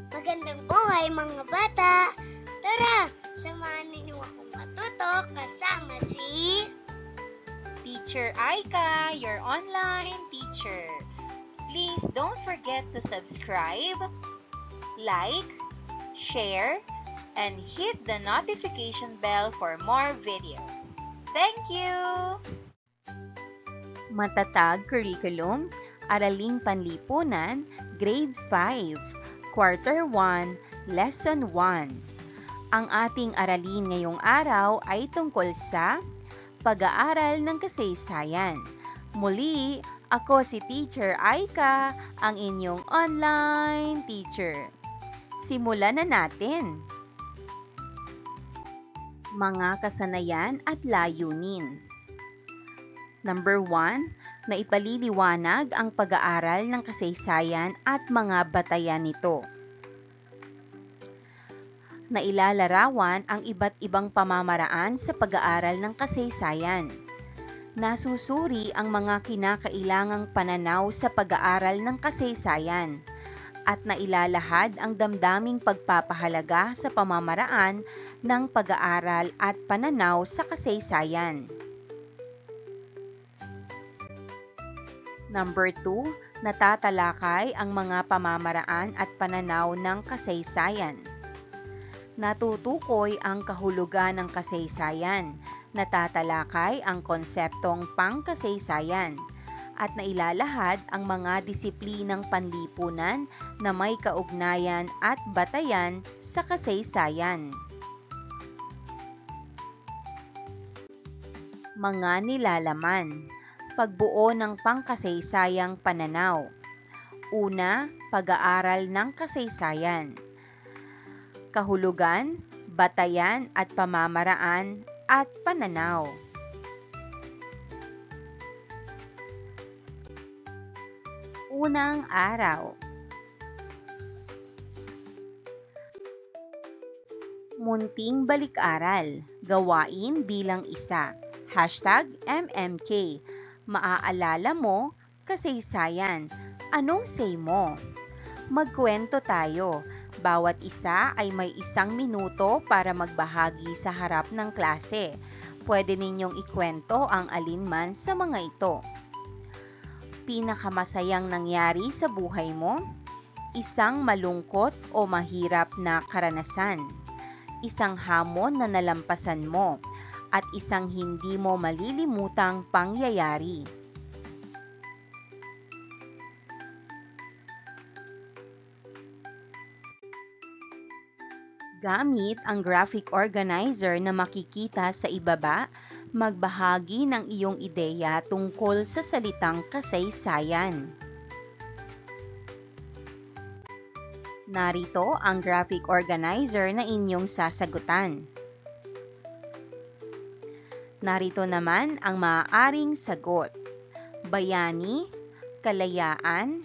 Magandang buhay mga bata! Tara, samahan ninyo akong matuto kasama si Teacher Aika, your online teacher. Please don't forget to subscribe, like, share, and hit the notification bell for more videos. Thank you! Matatag Curriculum, Araling Panlipunan, Grade 5, Quarter 1, Lesson 1. Ang ating aralin ngayong araw ay tungkol sa pag-aaral ng kasaysayan. Muli, ako si Teacher Aika, ang inyong online teacher. Simulan na natin. Mga kasanayan at layunin. Number 1, na ipaliliwanag ang pag-aaral ng kasaysayan at mga batayan nito. Nailalarawan ang iba't ibang pamamaraan sa pag-aaral ng kasaysayan. Nasusuri ang mga kinakailangang pananaw sa pag-aaral ng kasaysayan at nailalahad ang damdaming pagpapahalaga sa pamamaraan ng pag-aaral at pananaw sa kasaysayan. Number 2, natatalakay ang mga pamamaraan at pananaw ng kasaysayan. Natutukoy ang kahulugan ng kasaysayan, natatalakay ang konseptong pangkasaysayan, at nailalahad ang mga disiplinang panlipunan na may kaugnayan at batayan sa kasaysayan. Mga nilalaman. Pagbuo ng pangkasaysayang pananaw. Una, pag-aaral ng kasaysayan. Kahulugan, batayan at pamamaraan at pananaw. Unang araw. Munting balik-aral. Gawain bilang isa. #MMK. Maaalala mo, kasaysayan. Anong say mo? Magkwento tayo. Bawat isa ay may 1 minuto para magbahagi sa harap ng klase. Pwede ninyong ikwento ang alinman sa mga ito. Pinakamasayang nangyari sa buhay mo? Isang malungkot o mahirap na karanasan. Isang hamon na nalampasan mo. At isang hindi mo malilimutang pangyayari. Gamit ang graphic organizer na makikita sa ibaba, magbahagi ng iyong ideya tungkol sa salitang kasaysayan. Narito ang graphic organizer na inyong sasagutan. Narito naman ang maaaring sagot. Bayani, kalayaan,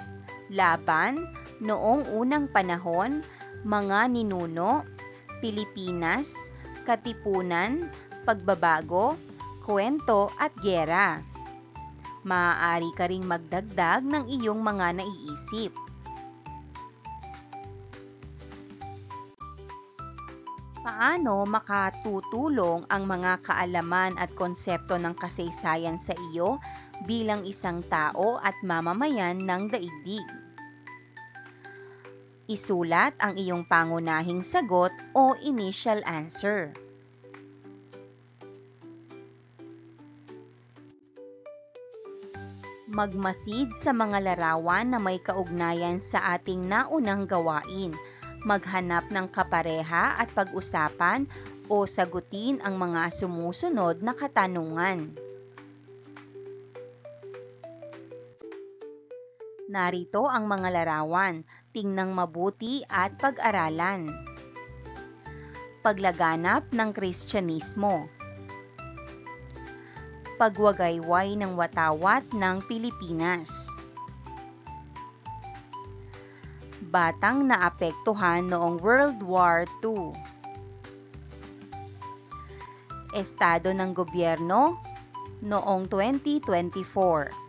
laban, noong unang panahon, mga ninuno, Pilipinas, katipunan, pagbabago, kwento at gyera. Maaari ka ring magdagdag ng iyong mga naiisip. Paano makatutulong ang mga kaalaman at konsepto ng kasaysayan sa iyo bilang isang tao at mamamayan ng daigdig? Isulat ang iyong pangunahing sagot o initial answer. Magmasid sa mga larawan na may kaugnayan sa ating naunang gawain. Maghanap ng kapareha at pag-usapan o sagutin ang mga sumusunod na katanungan. Narito ang mga larawan. Tingnang mabuti at pag-aralan. Paglaganap ng Kristyanismo. Pagwagayway ng watawat ng Pilipinas. Batang naapektuhan noong World War II. Estado ng gobyerno noong 2024.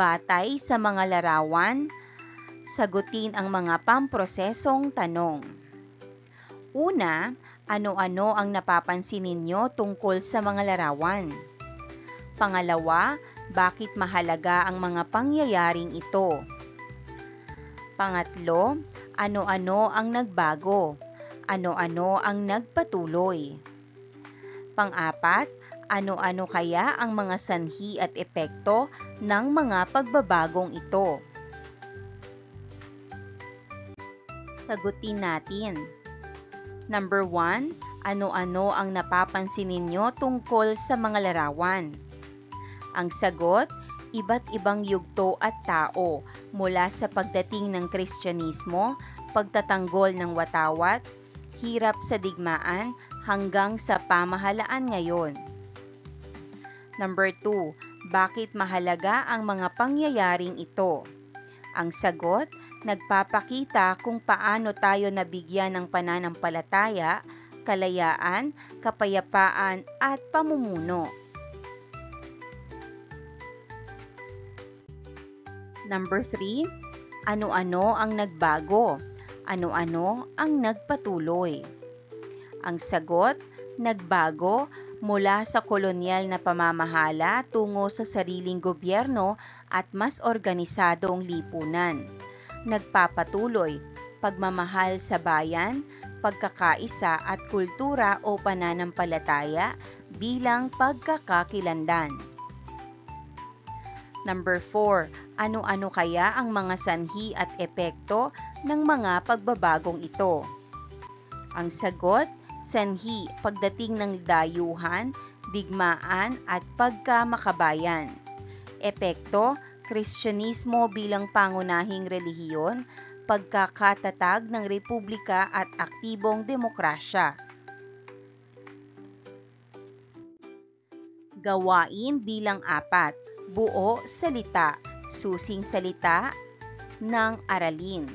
Batay sa mga larawan, sagutin ang mga pamprosesong tanong. Una, ano-ano ang napapansin ninyo tungkol sa mga larawan? Pangalawa, bakit mahalaga ang mga pangyayaring ito? Pangatlo, ano-ano ang nagbago? Ano-ano ang nagpatuloy? Pang-apat, ano-ano kaya ang mga sanhi at epekto ng mga pagbabagong ito? Sagutin natin. Number 1, ano-ano ang napapansin ninyo tungkol sa mga larawan? Ang sagot, iba't ibang yugto at tao mula sa pagdating ng Kristyanismo, pagtatanggol ng watawat, hirap sa digmaan hanggang sa pamahalaan ngayon. Number 2, bakit mahalaga ang mga pangyayaring ito? Ang sagot, nagpapakita kung paano tayo nabigyan ng pananampalataya, kalayaan, kapayapaan at pamumuno. Number 3, ano-ano ang nagbago? Ano-ano ang nagpatuloy? Ang sagot, nagbago mula sa kolonyal na pamamahala tungo sa sariling gobyerno at mas organisadong lipunan. Nagpapatuloy, pagmamahal sa bayan, pagkakaisa at kultura o pananampalataya bilang pagkakakilanlan. Number 4, ano-ano kaya ang mga sanhi at epekto ng mga pagbabagong ito? Ang sagot, sanhi pagdating ng dayuhan, digmaan at pagkamakabayan. Epekto, Kristyanismo bilang pangunahing relihiyon, pagkakatatag ng republika at aktibong demokrasya. Gawain bilang 4, buo salita, susing salita ng aralin.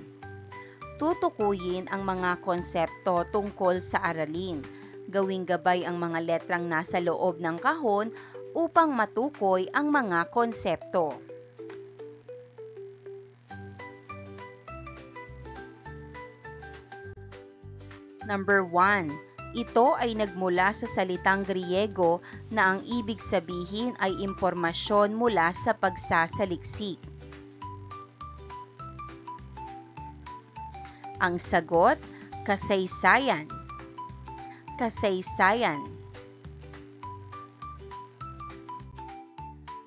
Tutukuyin ang mga konsepto tungkol sa aralin. Gawing gabay ang mga letrang nasa loob ng kahon upang matukoy ang mga konsepto. Number 1. Ito ay nagmula sa salitang Griego na ang ibig sabihin ay impormasyon mula sa pagsasaliksik. Ang sagot, kasaysayan. Kasaysayan.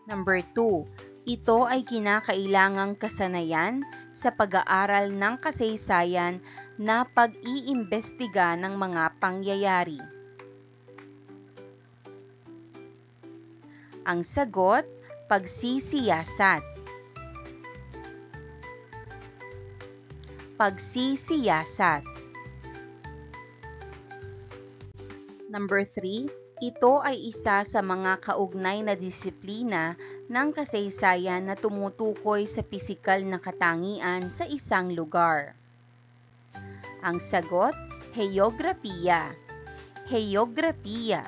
Number 2. Ito ay kinakailangang kasanayan sa pag-aaral ng kasaysayan na pag-iimbestiga ng mga pangyayari. Ang sagot, pagsisiyasat. Pagsisiyasat. Number 3, ito ay isa sa mga kaugnay na disiplina ng kasaysayan na tumutukoy sa pisikal na katangian sa isang lugar. Ang sagot, heograpiya. Heograpiya.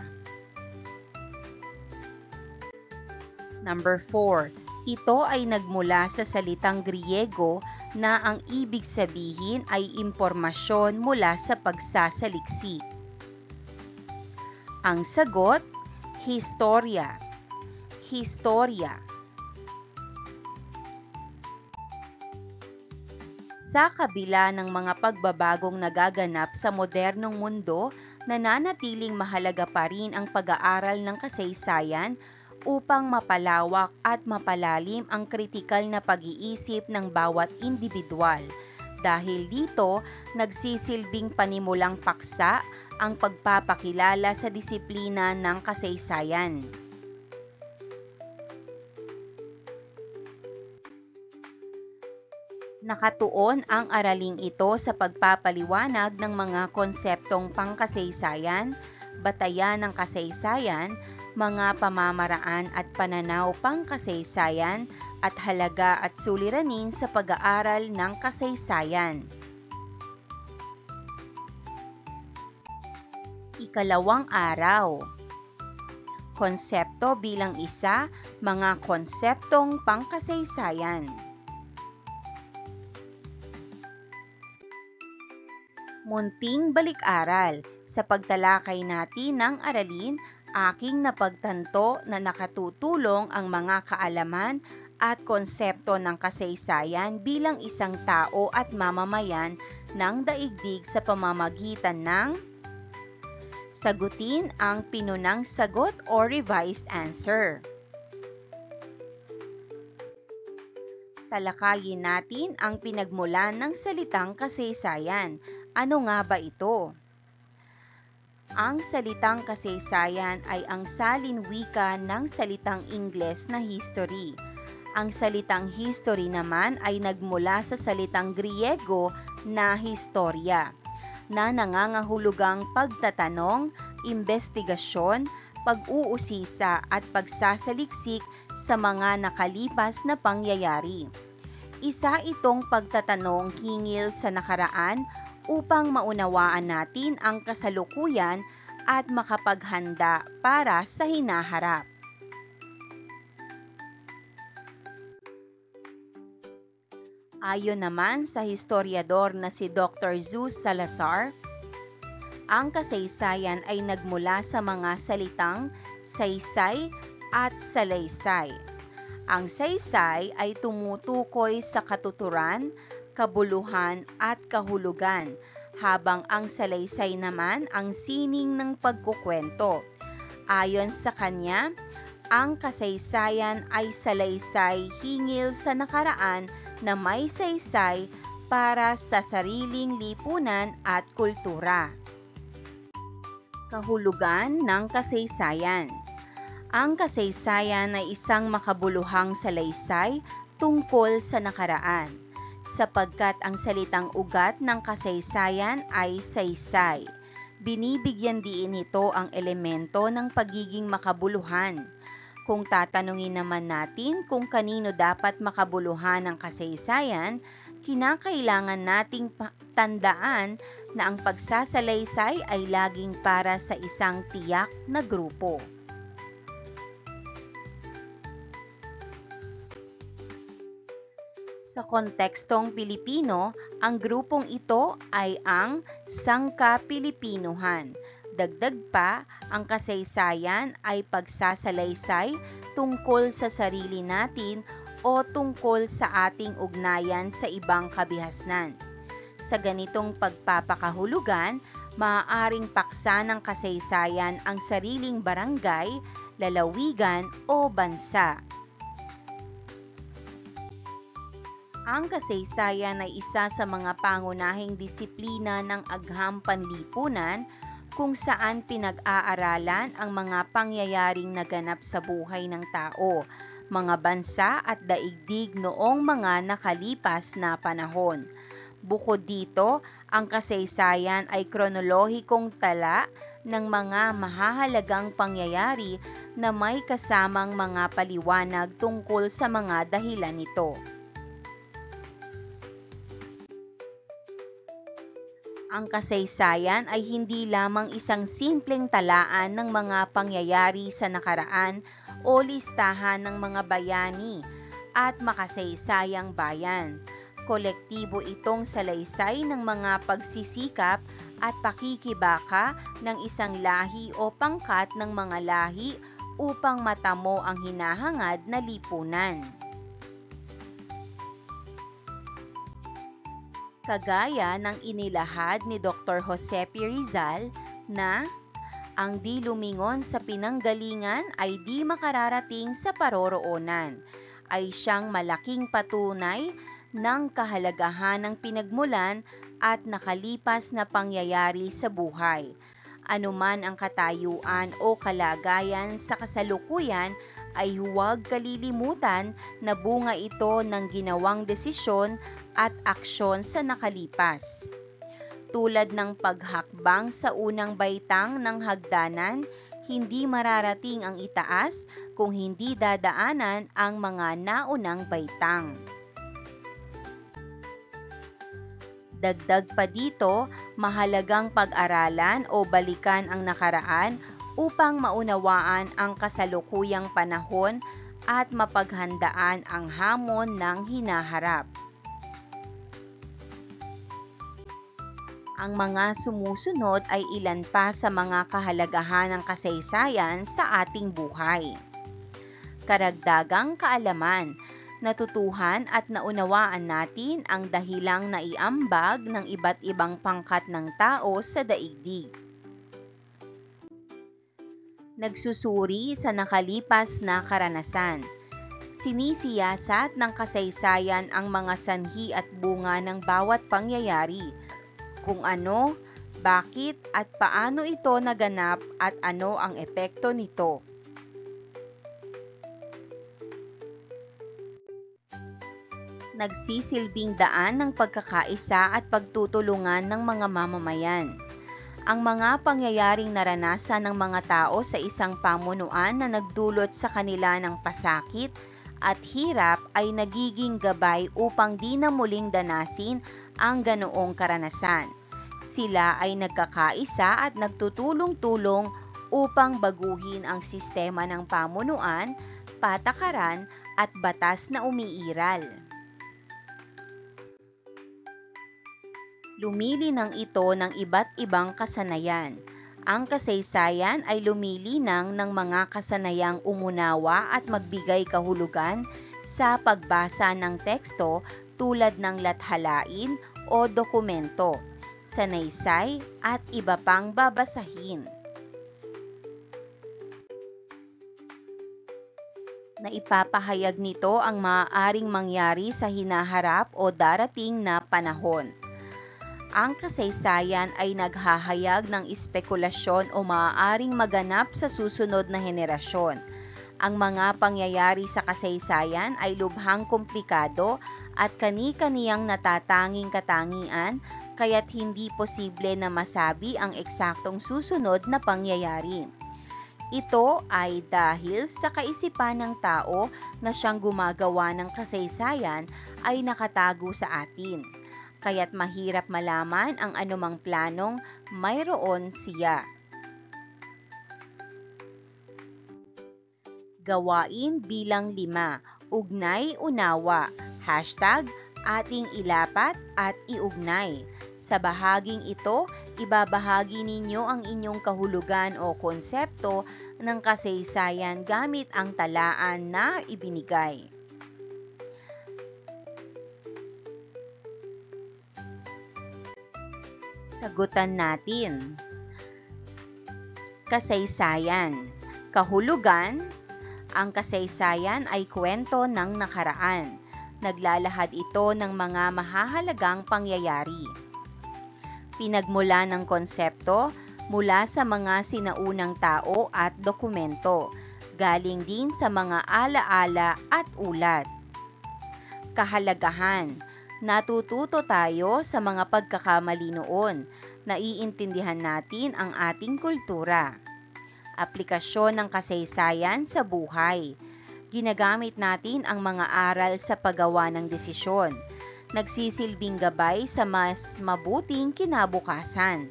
Number 4, ito ay nagmula sa salitang Griego na ang ibig sabihin ay impormasyon mula sa pagsasaliksik. Ang sagot, historia. Historia. Sa kabila ng mga pagbabagong nagaganap sa modernong mundo, nananatiling mahalaga pa rin ang pag-aaral ng kasaysayan upang mapalawak at mapalalim ang kritikal na pag-iisip ng bawat individual. Dahil dito, nagsisilbing panimulang paksa ang pagpapakilala sa disiplina ng kasaysayan. Nakatuon ang araling ito sa pagpapaliwanag ng mga konseptong pangkasaysayan, batayan ng kasaysayan, mga pamamaraan at pananaw pangkasaysayan, at halaga at suliranin sa pag-aaral ng kasaysayan. Ikalawang araw. Konsepto bilang isa Mga konseptong pangkasaysayan. Munting balik-aral. Sa pagtalakay natin ng aralin, aking napagtanto na nakatutulong ang mga kaalaman at konsepto ng kasaysayan bilang isang tao at mamamayan ng daigdig sa pamamagitan ng sagutin ang pinunang sagot o revised answer. Talakayin natin ang pinagmulan ng salitang kasaysayan. Ano nga ba ito? Ang salitang kasaysayan ay ang salinwika ng salitang Ingles na history. Ang salitang history naman ay nagmula sa salitang Griego na historia, na nangangahulugang pagtatanong, investigasyon, pag-uusisa at pagsasaliksik sa mga nakalipas na pangyayari. Isa itong pagtatanong hingil sa nakaraan upang maunawaan natin ang kasalukuyan at makapaghanda para sa hinaharap. Ayon naman sa historiador na si Dr. Zeus Salazar, ang kasaysayan ay nagmula sa mga salitang saysay at salaysay. Ang saysay ay tumutukoy sa katuturan, kabuluhan at kahulugan, habang ang salaysay naman ang sining ng pagkukwento. Ayon sa kanya, ang kasaysayan ay salaysay hingil sa nakaraan na may saysay para sa sariling lipunan at kultura. Kahulugan ng kasaysayan. Ang kasaysayan ay isang makabuluhang salaysay tungkol sa nakaraan, sapagkat ang salitang ugat ng kasaysayan ay saysay. Binibigyan diin ito ang elemento ng pagiging makabuluhan. Kung tatanungin naman natin kung kanino dapat makabuluhan ang kasaysayan, kinakailangan nating tandaan na ang pagsasalaysay ay laging para sa isang tiyak na grupo. Sa kontekstong Pilipino, ang grupong ito ay ang Sangka-Pilipinuhan. Dagdag pa, ang kasaysayan ay pagsasalaysay tungkol sa sarili natin o tungkol sa ating ugnayan sa ibang kabihasnan. Sa ganitong pagpapakahulugan, maaaring paksa ng kasaysayan ang sariling barangay, lalawigan o bansa. Ang kasaysayan ay isa sa mga pangunahing disiplina ng agham panlipunan kung saan pinag-aaralan ang mga pangyayaring naganap sa buhay ng tao, mga bansa at daigdig noong mga nakalipas na panahon. Bukod dito, ang kasaysayan ay kronolohikong tala ng mga mahahalagang pangyayari na may kasamang mga paliwanag tungkol sa mga dahilan nito. Ang kasaysayan ay hindi lamang isang simpleng talaan ng mga pangyayari sa nakaraan o listahan ng mga bayani at makasaysayang bayan. Kolektibo itong salaysay ng mga pagsisikap at pakikibaka ng isang lahi o pangkat ng mga lahi upang matamo ang hinahangad na lipunan. Kagaya ng inilahad ni Dr. Jose P. Rizal na ang di lumingon sa pinanggalingan ay di makararating sa paroroonan, ay siyang malaking patunay ng kahalagahan ng pinagmulan at nakalipas na pangyayari sa buhay. Anuman ang katayuan o kalagayan sa kasalukuyan ay huwag kalilimutan na bunga ito ng ginawang desisyon at aksyon sa nakalipas. Tulad ng paghakbang sa unang baitang ng hagdanan, hindi mararating ang itaas kung hindi dadaanan ang mga naunang baitang. Dagdag pa dito, mahalagang pag-aralan o balikan ang nakaraan upang maunawaan ang kasalukuyang panahon at mapaghandaan ang hamon ng hinaharap. Ang mga sumusunod ay ilan pa sa mga kahalagahan ng kasaysayan sa ating buhay. Karagdagang kaalaman, natutuhan at naunawaan natin ang dahilang naiambag ng iba't ibang pangkat ng tao sa daigdig. Nagsusuri sa nakalipas na karanasan. Sinisiyasat ng kasaysayan ang mga sanhi at bunga ng bawat pangyayari, kung ano, bakit at paano ito naganap at ano ang epekto nito. Nagsisilbing daan ng pagkakaisa at pagtutulungan ng mga mamamayan. Ang mga pangyayaring naranasan ng mga tao sa isang pamunuan na nagdulot sa kanila ng pasakit at hirap ay nagiging gabay upang di na muling danasin ang ganoong karanasan. Sila ay nagkakaisa at nagtutulong-tulong upang baguhin ang sistema ng pamunuan, patakaran at batas na umiiral. Lumilinang ito ng iba't ibang kasanayan. Ang kasaysayan ay lumilinang ng mga kasanayang umunawa at magbigay kahulugan sa pagbasa ng teksto tulad ng lathalain o dokumento, sanaysay at iba pang babasahin. Naipapahayag nito ang maaaring mangyari sa hinaharap o darating na panahon. Ang kasaysayan ay naghahayag ng espekulasyon o maaaring maganap sa susunod na henerasyon. Ang mga pangyayari sa kasaysayan ay lubhang komplikado at kani-kaniyang natatanging katangian, kaya't hindi posible na masabi ang eksaktong susunod na pangyayari. Ito ay dahil sa kaisipan ng tao na siyang gumagawa ng kasaysayan ay nakatago sa atin. Kaya't mahirap malaman ang anumang planong mayroon siya. Gawain bilang 5, ugnay unawa, #ating ilapat at iugnay. Sa bahaging ito, ibabahagi ninyo ang inyong kahulugan o konsepto ng kasaysayan gamit ang talaan na ibinigay. Sagutan natin. Kasaysayan. Kahulugan. Ang kasaysayan ay kwento ng nakaraan. Naglalahad ito ng mga mahahalagang pangyayari. Pinagmula ng konsepto mula sa mga sinaunang tao at dokumento. Galing din sa mga alaala at ulat. Kahalagahan. Natututo tayo sa mga pagkakamali noon. Naiintindihan natin ang ating kultura. Aplikasyon ng kasaysayan sa buhay. Ginagamit natin ang mga aral sa paggawa ng desisyon. Nagsisilbing gabay sa mas mabuting kinabukasan.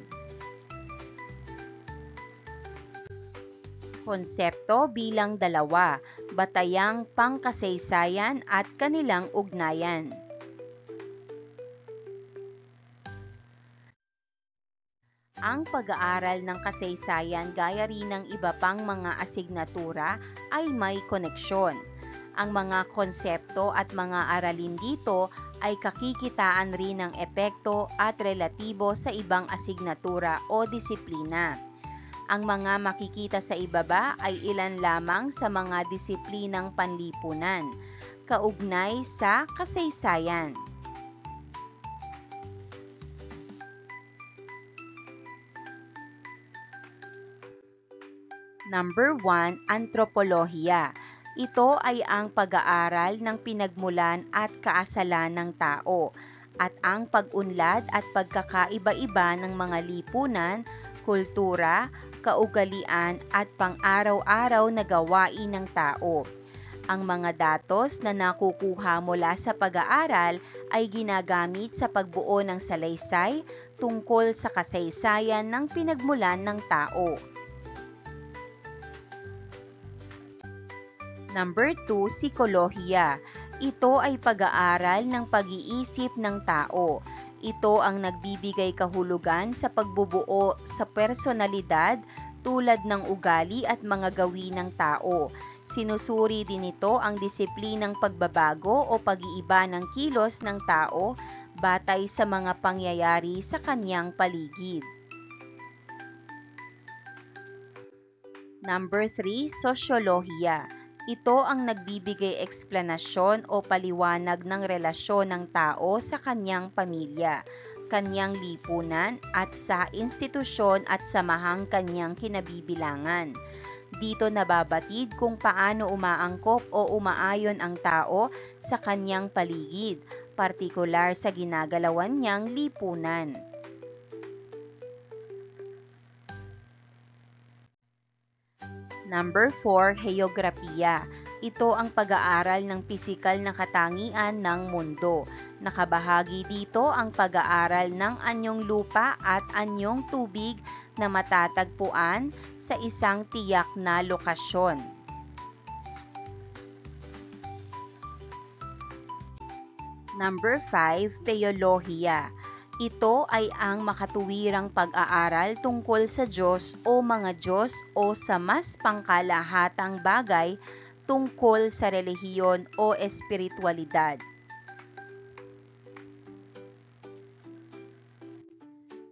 Konsepto bilang 2, batayang pangkasaysayan at kanilang ugnayan. Ang pag-aaral ng kasaysayan gaya rin ng iba pang mga asignatura ay may koneksyon. Ang mga konsepto at mga aralin dito ay kakikitaan rin ng epekto at relatibo sa ibang asignatura o disiplina. Ang mga makikita sa ibaba ay ilan lamang sa mga disiplinang panlipunan, kaugnay sa kasaysayan. Number 1, antropolohiya. Ito ay ang pag-aaral ng pinagmulan at kaasalan ng tao at ang pag-unlad at pagkakaiba-iba ng mga lipunan, kultura, kaugalian at pang-araw-araw na gawain ng tao. Ang mga datos na nakukuha mula sa pag-aaral ay ginagamit sa pagbuo ng salaysay tungkol sa kasaysayan ng pinagmulan ng tao. Number 2, psikolohiya. Ito ay pag-aaral ng pag-iisip ng tao. Ito ang nagbibigay kahulugan sa pagbubuo sa personalidad tulad ng ugali at mga gawin ng tao. Sinusuri din ito ang disiplinang pagbabago o pag-iiba ng kilos ng tao batay sa mga pangyayari sa kanyang paligid. Number 3, sosyolohiya. Ito ang nagbibigay eksplanasyon o paliwanag ng relasyon ng tao sa kanyang pamilya, kanyang lipunan at sa institusyon at samahang kanyang kinabibilangan. Dito nababatid kung paano umaangkop o umaayon ang tao sa kanyang paligid, partikular sa ginagalawan niyang lipunan. Number 4, heograpiya. Ito ang pag-aaral ng pisikal na katangian ng mundo. Nakabahagi dito ang pag-aaral ng anyong lupa at anyong tubig na matatagpuan sa isang tiyak na lokasyon. Number 5, teolohiya. Ito ay ang makatuwirang pag-aaral tungkol sa Diyos o mga Diyos o sa mas pangkalahatang bagay tungkol sa relihiyon o espiritualidad.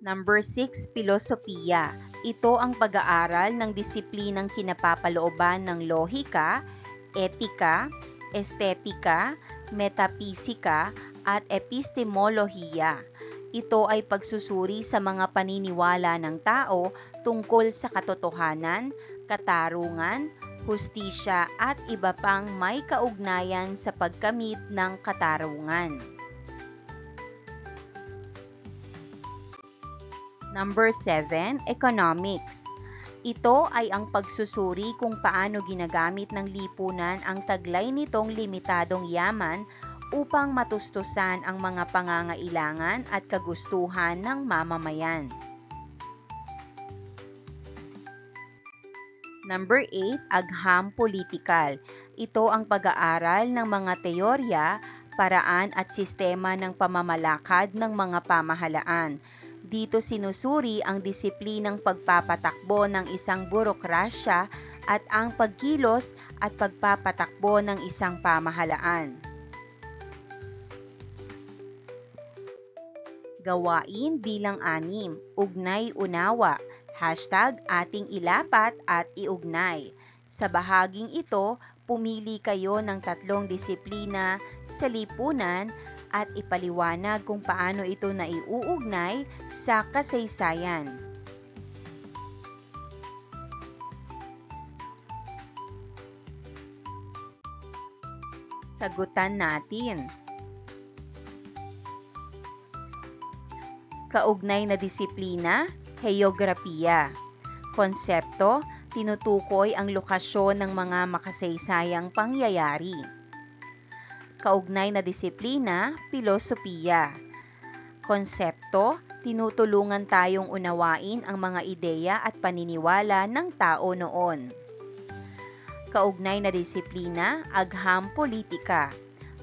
Number 6, filosofiya. Ito ang pag-aaral ng disiplinang kinapapalooban ng lohika, etika, estetika, metaphisika, at epistemolohiya. Ito ay pagsusuri sa mga paniniwala ng tao tungkol sa katotohanan, katarungan, hustisya at iba pang may kaugnayan sa pagkamit ng katarungan. Number 7, economics. Ito ay ang pagsusuri kung paano ginagamit ng lipunan ang taglay nitong limitadong yaman upang matustusan ang mga pangangailangan at kagustuhan ng mamamayan. Number 8, agham politikal. Ito ang pag-aaral ng mga teorya, paraan at sistema ng pamamalakad ng mga pamahalaan. Dito sinusuri ang disiplinang pagpapatakbo ng isang burokrasya at ang pagkilos at pagpapatakbo ng isang pamahalaan. Gawain bilang 6, ugnay-unawa, #ating ilapat at iugnay. Sa bahaging ito, pumili kayo ng 3 disiplina sa lipunan at ipaliwanag kung paano ito naiuugnay sa kasaysayan. Sagutan natin. Kaugnay na disiplina, heograpiya. Konsepto, tinutukoy ang lokasyon ng mga makasaysayang pangyayari. Kaugnay na disiplina, filosofiya. Konsepto, tinutulungan tayong unawain ang mga ideya at paniniwala ng tao noon. Kaugnay na disiplina, agham politika.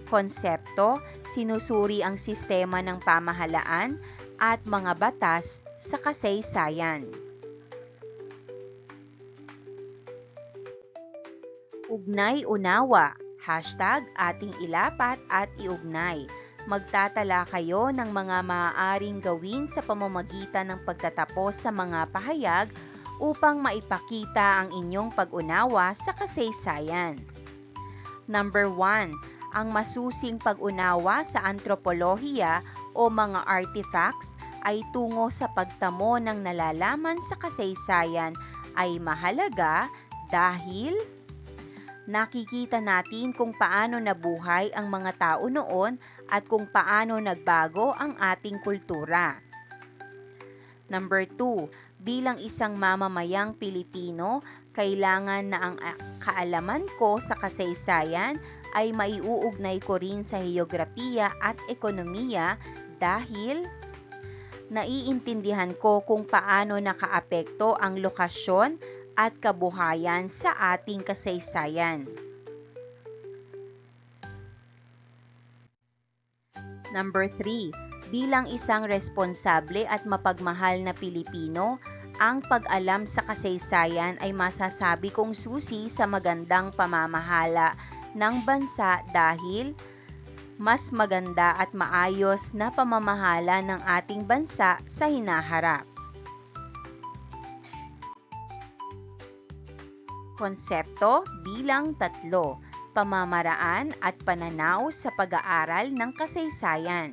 Konsepto, sinusuri ang sistema ng pamahalaan at mga batas sa kasaysayan. Ugnay-unawa, #ating ilapat at iugnay. Magtatala kayo ng mga maaaring gawin sa pamamagitan ng pagtatapos sa mga pahayag upang maipakita ang inyong pag-unawa sa kasaysayan. Number 1, ang masusing pag-unawa sa antropolohiya o mga artifacts ay tungo sa pagtamo ng nalalaman sa kasaysayan ay mahalaga dahil nakikita natin kung paano nabuhay ang mga tao noon at kung paano nagbago ang ating kultura. Number 2, bilang isang mamamayang Pilipino, kailangan na ang kaalaman ko sa kasaysayan ay maiuugnay ko rin sa heograpiya at ekonomiya dahil naiintindihan ko kung paano nakaapekto ang lokasyon at kabuhayan sa ating kasaysayan. Number 3, bilang isang responsable at mapagmahal na Pilipino, ang pag-alam sa kasaysayan ay masasabi kong susi sa magandang pamamahala ng bansa dahil mas maganda at maayos na pamamahala ng ating bansa sa hinaharap. Konsepto bilang 3, pamamaraan at pananaw sa pag-aaral ng kasaysayan.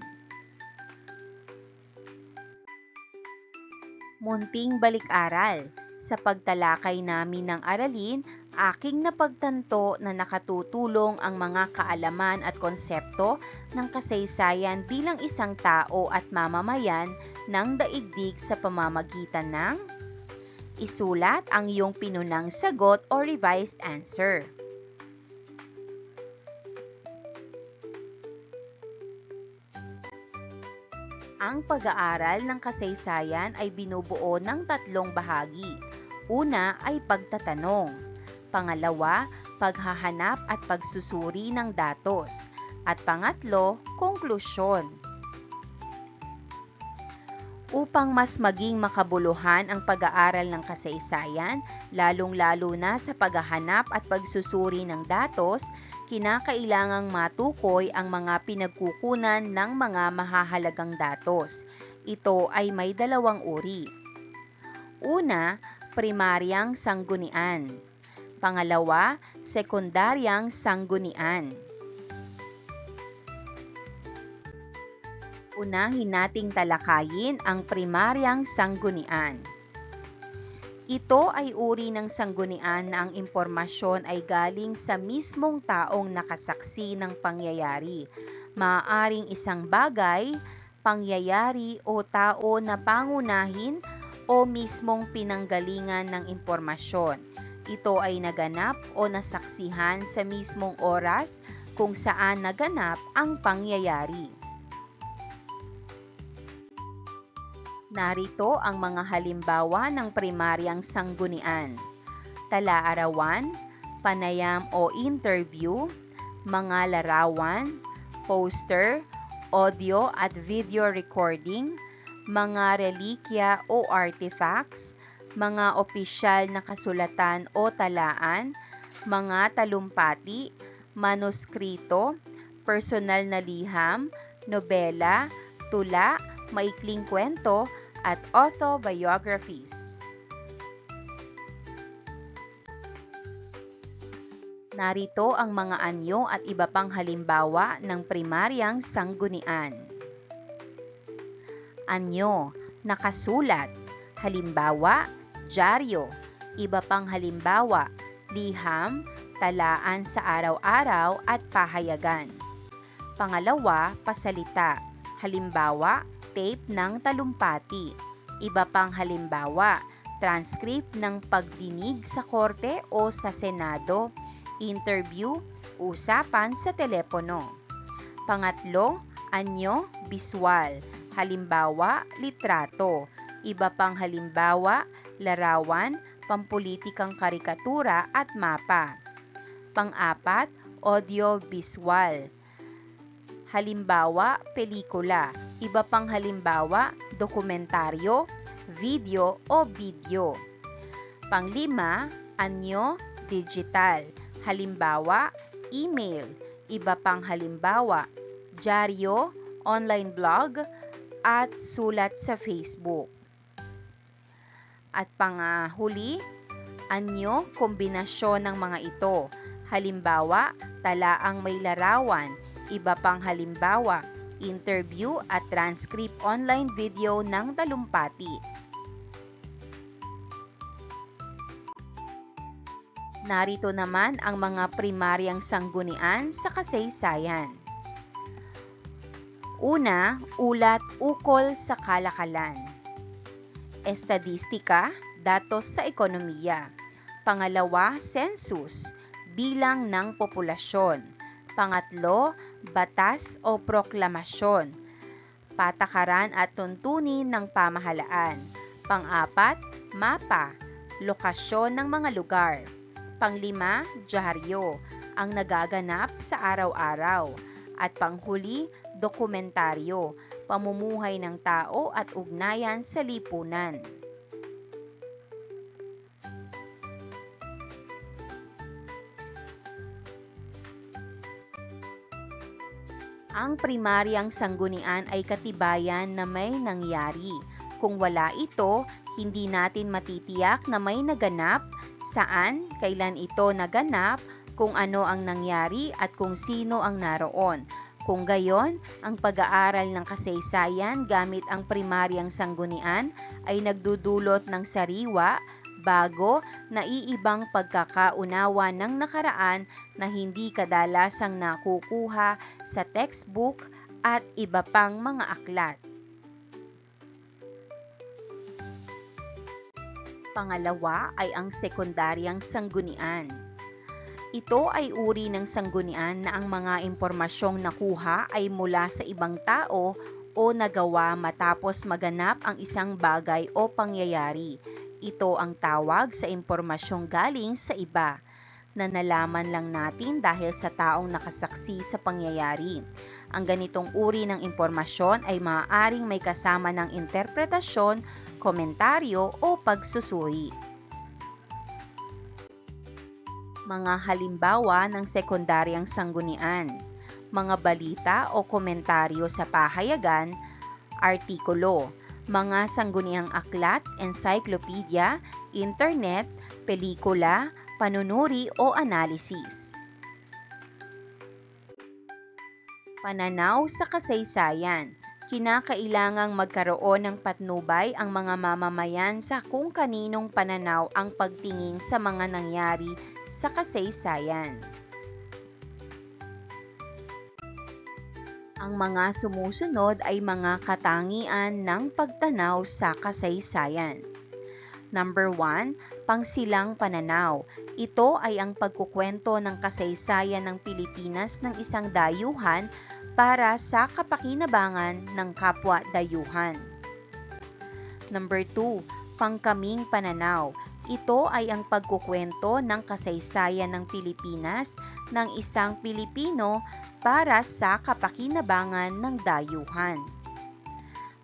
Munting balik-aral. Sa pagtalakay namin ng aralin, aking napagtanto na nakatutulong ang mga kaalaman at konsepto ng kasaysayan bilang isang tao at mamamayan ng daigdig sa pamamagitan ng isulat ang iyong pinunang sagot o revised answer. Ang pag-aaral ng kasaysayan ay binubuo ng 3 bahagi. Una ay pagtatanong. Pangalawa, paghahanap at pagsusuri ng datos. At pangatlo, konklusyon. Upang mas maging makabuluhan ang pag-aaral ng kasaysayan, lalong-lalo na sa paghahanap at pagsusuri ng datos, kinakailangang matukoy ang mga pinagkukunan ng mga mahahalagang datos. Ito ay may 2 uri. Una, primaryang sanggunian. Pangalawa, sekundaryang sanggunian. Unahin nating talakayin ang primaryang sanggunian. Ito ay uri ng sanggunian na ang impormasyon ay galing sa mismong taong nakasaksi ng pangyayari. Maaaring isang bagay, pangyayari o tao na pangunahin o mismong pinanggalingan ng impormasyon. Ito ay naganap o nasaksihan sa mismong oras kung saan naganap ang pangyayari. Narito ang mga halimbawa ng primaryang sanggunian. Tala-arawan, panayam o interview, mga larawan, poster, audio at video recording, mga relikya o artifacts, mga opisyal na kasulatan o talaan, mga talumpati, manuskrito, personal na liham, nobela, tula, maikling kwento, at autobiographies. Narito ang mga anyo at iba pang halimbawa ng primaryang sanggunian. Anyo, nakasulat. Halimbawa, dyaryo. Iba pang halimbawa, liham, talaan sa araw-araw at pahayagan. Pangalawa, pasalita. Halimbawa, tape ng talumpati. Iba pang halimbawa, transcript ng pagdinig sa korte o sa senado, interview, usapan sa telepono. Pangatlo, anyo, biswal. Halimbawa, litrato. Iba pang halimbawa, larawan, pampulitikang karikatura at mapa. Pang-apat, audio-visual. Halimbawa, pelikula. Iba pang halimbawa, dokumentaryo, video o video. Pang-5, anyo, digital. Halimbawa, email. Iba pang halimbawa, dyaryo, online blog, at sulat sa Facebook. At panghuli, anyo, kombinasyon ng mga ito. Halimbawa, talaang may larawan. Iba pang halimbawa, interview at transcript online video ng talumpati. Narito naman ang mga primaryang sanggunian sa kasaysayan. Una, ulat ukol sa kalakalan. Estadistika, datos sa ekonomiya. Pangalawa, census, bilang ng populasyon. Pangatlo, batas o proklamasyon, patakaran at tuntunin ng pamahalaan. Pang-apat, mapa, lokasyon ng mga lugar. Pang-5, dyaryo, ang nagaganap sa araw-araw. At panghuli, dokumentaryo, pamumuhay ng tao at ugnayan sa lipunan. Ang primaryang sanggunian ay katibayan na may nangyari. Kung wala ito, hindi natin matitiyak na may naganap, saan, kailan ito naganap, kung ano ang nangyari at kung sino ang naroon. Kung gayon, ang pag-aaral ng kasaysayan gamit ang primaryang sanggunian ay nagdudulot ng sariwa, bago, naiibang pagkakaunawa ng nakaraan na hindi kadalasang nakukuha sa textbook at iba pang mga aklat. Pangalawa ay ang sekundaryang sanggunian. Ito ay uri ng sanggunian na ang mga impormasyong nakuha ay mula sa ibang tao o nagawa matapos maganap ang isang bagay o pangyayari. Ito ang tawag sa impormasyong galing sa iba, na nalaman lang natin dahil sa taong nakasaksi sa pangyayari. Ang ganitong uri ng impormasyon ay maaaring may kasama ng interpretasyon, komentaryo o pagsusuri. Mga halimbawa ng sekundaryang sanggunian: mga balita o komentaryo sa pahayagan, artikulo, mga sangguniang aklat, encyclopedia, internet, pelikula, panunuri o analisis. Pananaw sa kasaysayan. Kinakailangang magkaroon ng patnubay ang mga mamamayan sa kung kaninong pananaw ang pagtingin sa mga nangyari sa kasaysayan. Ang mga sumusunod ay mga katangian ng pagtanaw sa kasaysayan. Number 1, pangsilang pananaw. Ito ay ang pagkukwento ng kasaysayan ng Pilipinas ng isang dayuhan para sa kapakinabangan ng kapwa dayuhan. Number 2, pangkaming pananaw. Ito ay ang pagkukwento ng kasaysayan ng Pilipinas ng isang Pilipino para sa kapakinabangan ng dayuhan.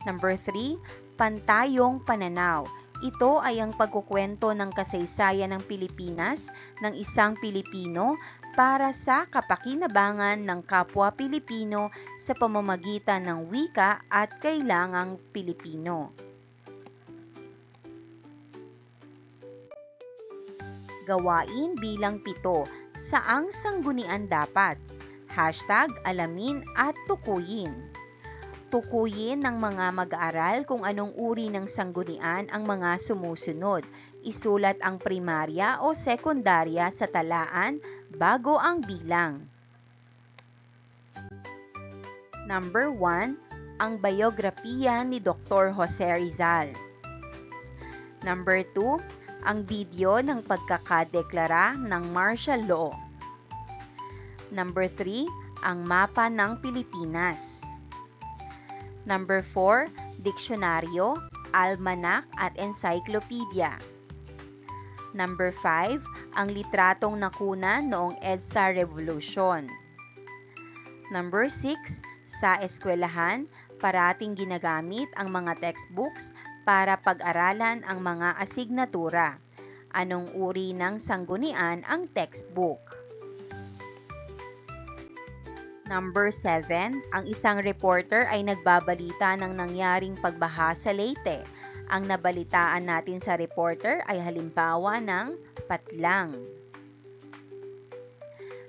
Number 3, pantayong pananaw. Ito ay ang pagkukwento ng kasaysayan ng Pilipinas ng isang Pilipino para sa kapakinabangan ng kapwa Pilipino sa pamamagitan ng wika at kailangang Pilipino. Gawain bilang 7. Saang sanggunian dapat? #alamin at tukuyin. Tukuyin ng mga mag-aaral kung anong uri ng sanggunian ang mga sumusunod. Isulat ang primarya o sekundarya sa talaan bago ang bilang. Number 1, ang biografiya ni Dr. Jose Rizal. Number 2, ang video ng pagkakadeklara ng martial law. Number 3, ang mapa ng Pilipinas. Number 4, diksyonaryo, almanak at encyclopedia. Number 5, ang litratong nakunan noong EDSA Revolution. Number 6, sa eskwelahan, parating ginagamit ang mga textbooks para pag-aralan ang mga asignatura. Anong uri ng sanggunian ang textbook? Number 7, ang isang reporter ay nagbabalita ng nangyaring pagbaha sa Leyte. Ang nabalitaan natin sa reporter ay halimbawa ng patlang.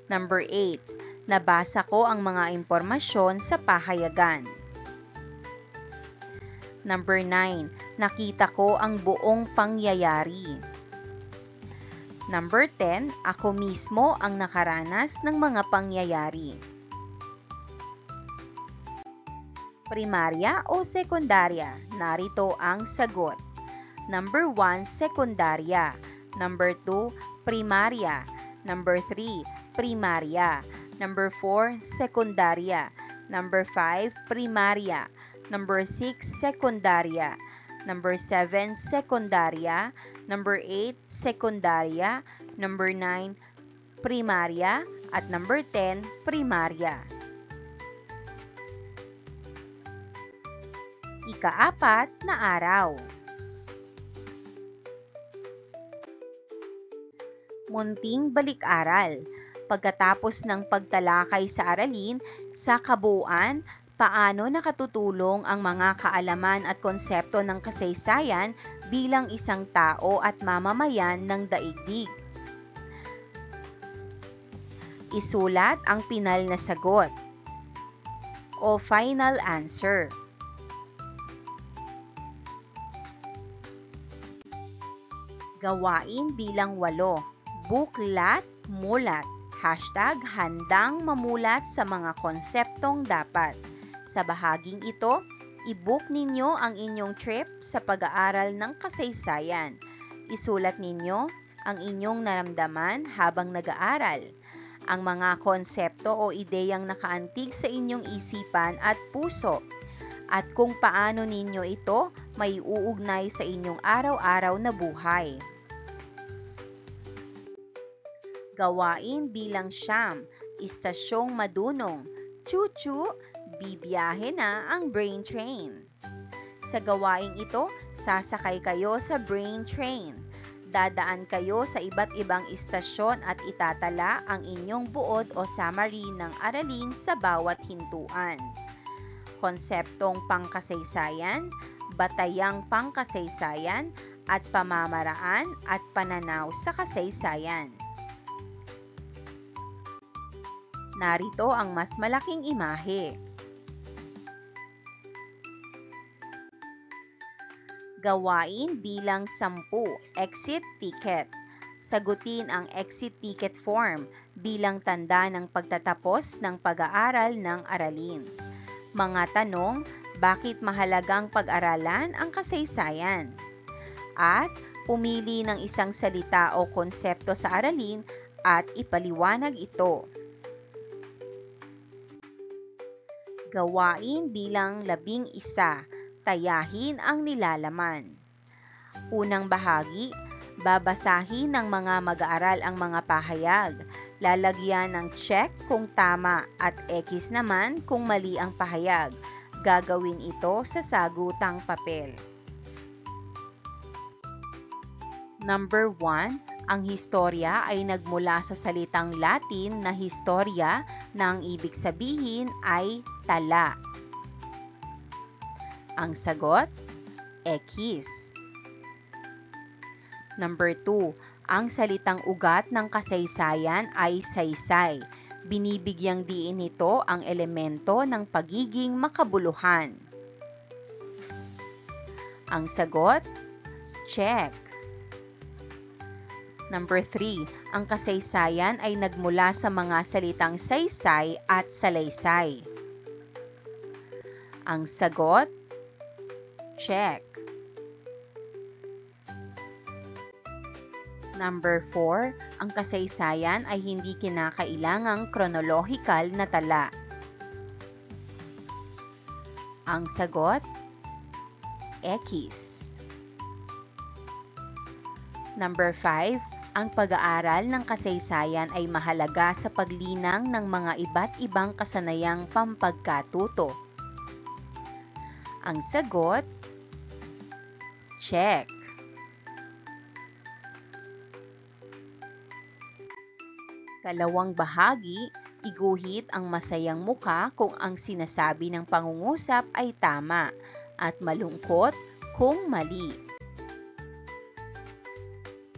Number 8, nabasa ko ang mga impormasyon sa pahayagan. Number 9, nakita ko ang buong pangyayari. Number 10, ako mismo ang nakaranas ng mga pangyayari. Primarya o sekundarya? Narito ang sagot. Number 1, sekundarya. Number 2, primarya. Number 3, primarya. Number 4, sekundarya. Number 5, primarya. Number 6, sekundarya. Number 7, sekundarya. Number 8, sekundarya. Number 9, primarya. At number 10, primarya. Ika-4 na araw. Munting balik-aral. Pagkatapos ng pagtalakay sa aralin, sa kabuuan, paano nakatutulong ang mga kaalaman at konsepto ng kasaysayan bilang isang tao at mamamayan ng daigdig? Isulat ang pinal na sagot o final answer. Gawain bilang 8. Buklat, mulat. #handang mamulat sa mga konseptong dapat. Sa bahaging ito, i-book ninyo ang inyong trip sa pag-aaral ng kasaysayan. Isulat ninyo ang inyong naramdaman habang nag-aaral, ang mga konsepto o ideyang nakaantig sa inyong isipan at puso, at kung paano ninyo ito may uugnay sa inyong araw-araw na buhay. Gawain bilang 9. Istasyong madunong. Chu-chu, bibiyahe na ang brain train. Sa gawaing ito, sasakay kayo sa brain train. Dadaan kayo sa iba't ibang istasyon at itatala ang inyong buod o summary ng aralin sa bawat hintuan. Konseptong pangkasaysayan, batayang pangkasaysayan, at pamamaraan at pananaw sa kasaysayan. Narito ang mas malaking imahe. Gawain bilang 10. Exit ticket. Sagutin ang exit ticket form bilang tanda ng pagtatapos ng pag-aaral ng aralin. Mga tanong, bakit mahalagang pag-aralan ang kasaysayan? At pumili ng isang salita o konsepto sa aralin at ipaliwanag ito. Gawain bilang 11. Tayahin ang nilalaman. Unang bahagi, babasahin ng mga mag-aaral ang mga pahayag. Lalagyan ng check kung tama at X naman kung mali ang pahayag. Gagawin ito sa sagutang papel. Number 1. Ang historya ay nagmula sa salitang Latin na historia na ang ibig sabihin ay tala. Ang sagot, X. Number 2. Ang salitang ugat ng kasaysayan ay saysay. Binibigyang diin nito ang elemento ng pagiging makabuluhan. Ang sagot, check. Number 3. Ang kasaysayan ay nagmula sa mga salitang saysay at salaysay. Ang sagot, check. Number 4. Ang kasaysayan ay hindi kinakailangang kronolohikal na tala. Ang sagot, X. Number 5. Ang pag-aaral ng kasaysayan ay mahalaga sa paglinang ng mga iba't ibang kasanayang pampagkatuto. Ang sagot, check. Kalawang bahagi, iguhit ang masayang muka kung ang sinasabi ng pangungusap ay tama at malungkot kung mali.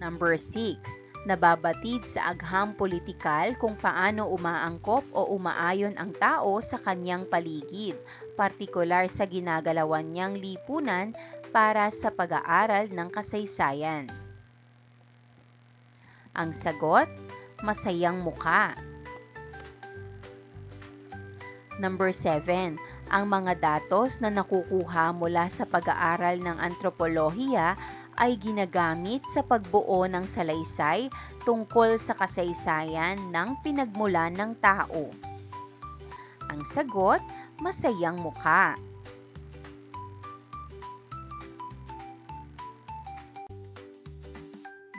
Number 6. Nababatid sa agham politikal kung paano umaangkop o umaayon ang tao sa kanyang paligid, partikular sa ginagalawan niyang lipunan para sa pag-aaral ng kasaysayan. Ang sagot, masayang muka. Number 7. Ang mga datos na nakukuha mula sa pag-aaral ng antropolohiya ay ginagamit sa pagbuo ng salaysay tungkol sa kasaysayan ng pinagmulan ng tao. Ang sagot, masayang mukha.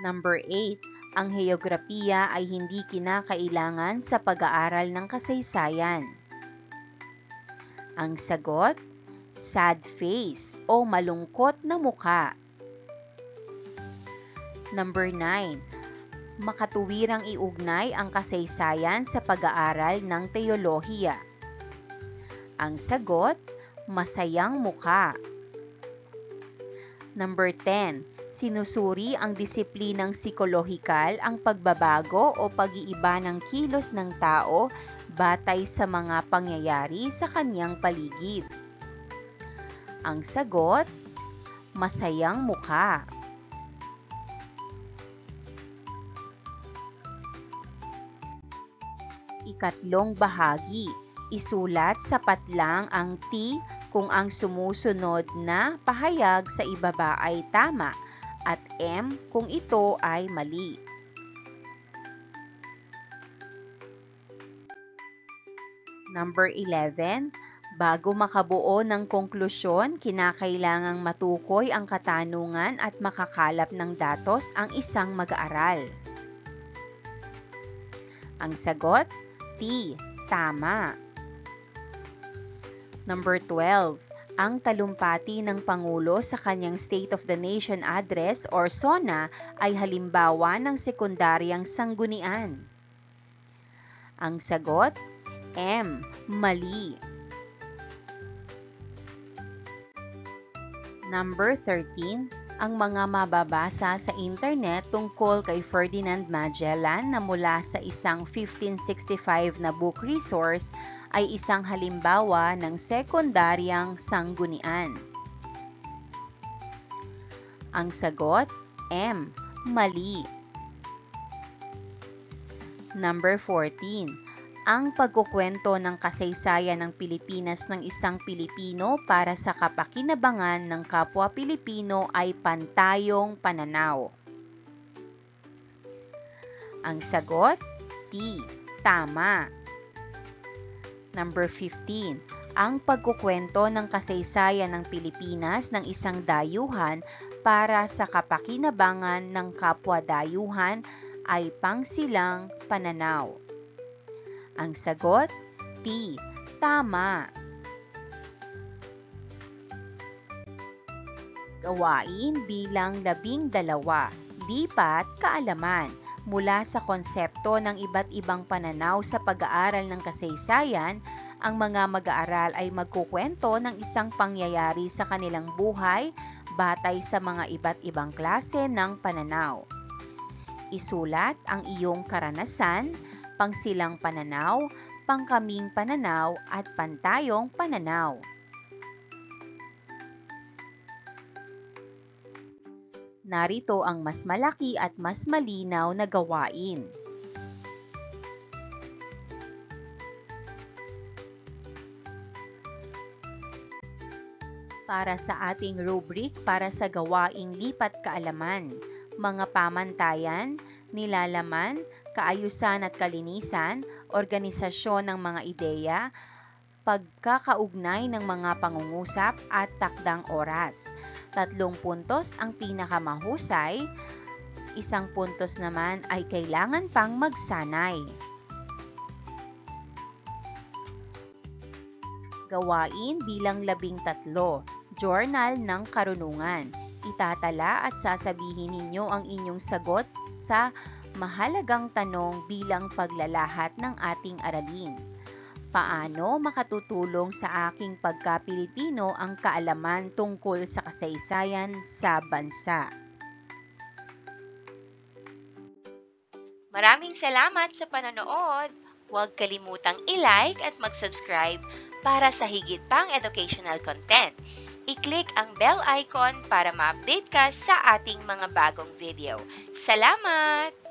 Number 8. Ang heograpiya ay hindi kinakailangan sa pag-aaral ng kasaysayan. Ang sagot, sad face o malungkot na muka. Number 9. Makatuwirang iugnay ang kasaysayan sa pag-aaral ng teolohiya. Ang sagot, masayang muka. Number 10. Sinusuri ang disiplinang psikolohikal ang pagbabago o pag-iiba ng kilos ng tao batay sa mga pangyayari sa kanyang paligid. Ang sagot, masayang muka. Ikatlong bahagi, isulat sapat lang ang T kung ang sumusunod na pahayag sa ibaba ay tama at M kung ito ay mali. Number 11, bago makabuo ng konklusyon, kinakailangang matukoy ang katanungan at makakalap ng datos ang isang mag-aaral. Ang sagot, T, tama. Number 12, ang talumpati ng Pangulo sa kanyang State of the Nation Address or SONA ay halimbawa ng sekundaryang sanggunian. Ang sagot, M, mali. Number 13, ang mga mababasa sa internet tungkol kay Ferdinand Magellan na mula sa isang 1565 na book resource ay isang halimbawa ng sekundaryang sanggunian. Ang sagot, M, mali. Number 14, ang pagkukwento ng kasaysayan ng Pilipinas ng isang Pilipino para sa kapakinabangan ng kapwa Pilipino ay pantayong pananaw. Ang sagot, T, tama. Number 15, ang pagkukwento ng kasaysayan ng Pilipinas ng isang dayuhan para sa kapakinabangan ng kapwa dayuhan ay pangsilang pananaw. Ang sagot, T, tama. Gawain bilang 12, lipat kaalaman. Mula sa konsepto ng iba't ibang pananaw sa pag-aaral ng kasaysayan, ang mga mag-aaral ay magkukwento ng isang pangyayari sa kanilang buhay batay sa mga iba't ibang klase ng pananaw. Isulat ang iyong karanasan, pangsilang pananaw, pangkaming pananaw, at pantayong pananaw. Narito ang mas malaki at mas malinaw na gawain. Para sa ating rubric para sa gawaing lipat kaalaman, mga pamantayan, nilalaman, kaayusan at kalinisan, organisasyon ng mga ideya, pagkakaugnay ng mga pangungusap at takdang oras. 3 puntos ang pinakamahusay, 1 puntos naman ay kailangan pang magsanay. Gawain bilang 13, journal ng karunungan. Itatala at sasabihin ninyo ang inyong sagot sa mahalagang tanong bilang paglalahat ng ating aralin. Paano makatutulong sa aking pagka-Pilipino ang kaalaman tungkol sa kasaysayan sa bansa? Maraming salamat sa panonood. Huwag kalimutang i-like at mag-subscribe para sa higit pang educational content. I-click ang bell icon para ma-update ka sa ating mga bagong video. Salamat!